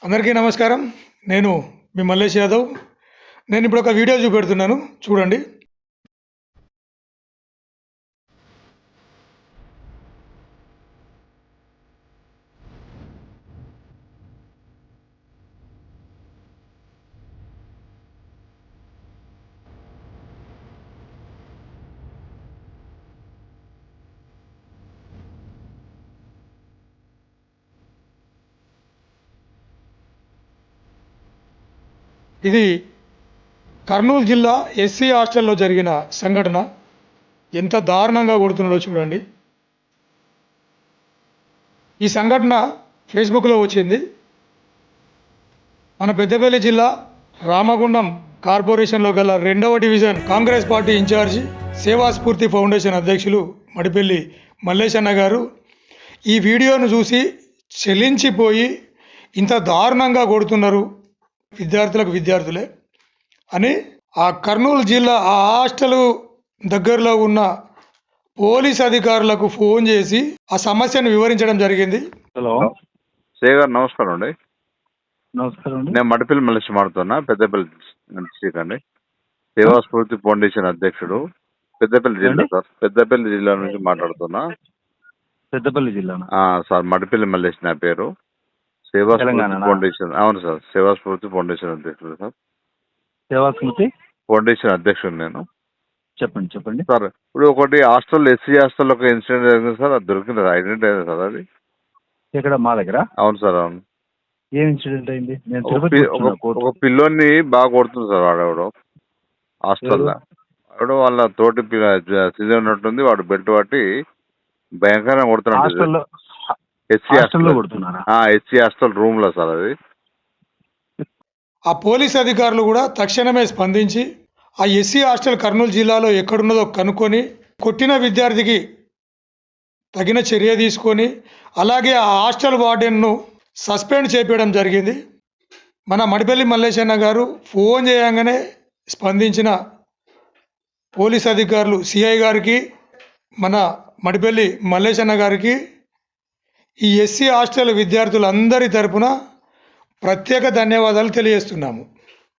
అందరికీ నమస్కారం. నేను మీ మల్లేష్ యాదవ్. నేను ఇప్పుడు ఒక వీడియో చూపెడుతున్నాను, చూడండి. ఇది కర్నూలు జిల్లా ఎస్సీ హాస్టల్లో జరిగిన సంఘటన. ఎంత దారుణంగా కొడుతున్నాడో చూడండి. ఈ సంఘటన ఫేస్బుక్లో వచ్చింది. మన పెద్దపల్లి జిల్లా రామగుండం కార్పొరేషన్లో గల 2వ డివిజన్ కాంగ్రెస్ పార్టీ ఇన్ఛార్జి సేవాస్ఫూర్తి ఫౌండేషన్ అధ్యక్షులు మడిపెల్లి మల్లేశన్న గారు ఈ వీడియోను చూసి చెల్లించిపోయి, ఇంత దారుణంగా కొడుతున్నారు విద్యార్థులే అని ఆ కర్నూలు జిల్లా ఆ హాస్టల్ దగ్గరలో ఉన్న పోలీస్ అధికారులకు ఫోన్ చేసి ఆ సమస్యను వివరించడం జరిగింది. హలో గారు నమస్కారం అండి. నమస్కారం అండి. నేను మడిపల్లి మల్లేష్ మాట్లాడుతున్నా, పెద్దపల్లి డిస్ట్రిక్ట్ అండి. సేవాస్ఫూర్తి ఫౌండేషన్ అధ్యక్షుడు, పెద్దపల్లి జిల్లా సార్. పెద్దపల్లి జిల్లా నుంచి మాట్లాడుతున్నా. పెద్దపల్లి జిల్లా సార్ మడిపల్లి మల్లేష్ నా పేరు. సేవాస్ఫూర్తి ఫౌండేషన్, అవును సార్, సేవాస్ఫూర్తి ఫౌండేషన్ అధ్యక్షుడు సార్. సేవాస్ఫూర్తి ఫౌండేషన్ అధ్యక్షుడు నేను. చెప్పండి సార్, ఇప్పుడు ఒకటి హాస్టల్, ఎస్సీ హాస్టల్ ఒక ఇన్సిడెంట్ జరిగింది సార్. అది దొరికింది, ఐడెంటిటీ అయింది సార్ అది. ఇక్కడ మా దగ్గర? అవును సార్, అవును. ఏం ఇన్సిడెంట్ అయింది? ఒక పిల్లోని బాగా కొడుతుంది సార్. వాడెవడో హాస్టల్లో వాడు వాళ్ళ తోటి సీజన్ ఉన్నట్టుంది. వాడు బెల్ట్ పట్టి భయంకరంగా కొడుతున్నాడు. ఎస్సీ హాస్టల్ రూమ్ లో సార్ అది. ఆ పోలీస్ అధికారులు కూడా తక్షణమే స్పందించి ఆ ఎస్సీ హాస్టల్ కర్నూలు జిల్లాలో ఎక్కడున్నదో కనుక్కొని కొట్టిన విద్యార్థికి తగిన చర్య తీసుకొని, అలాగే ఆ హాస్టల్ వార్డెన్ను సస్పెండ్ చేపించడం జరిగింది. మన మడిపల్లి మల్లేశన్న గారు ఫోన్ చేయగానే స్పందించిన పోలీస్ అధికారులు సిఐ గారికి, మన మడిపల్లి మల్లేశన్న గారికి ఈ ఎస్సీ హాస్టల్ విద్యార్థులందరి తరపున ప్రత్యేక ధన్యవాదాలు తెలియజేస్తున్నాము.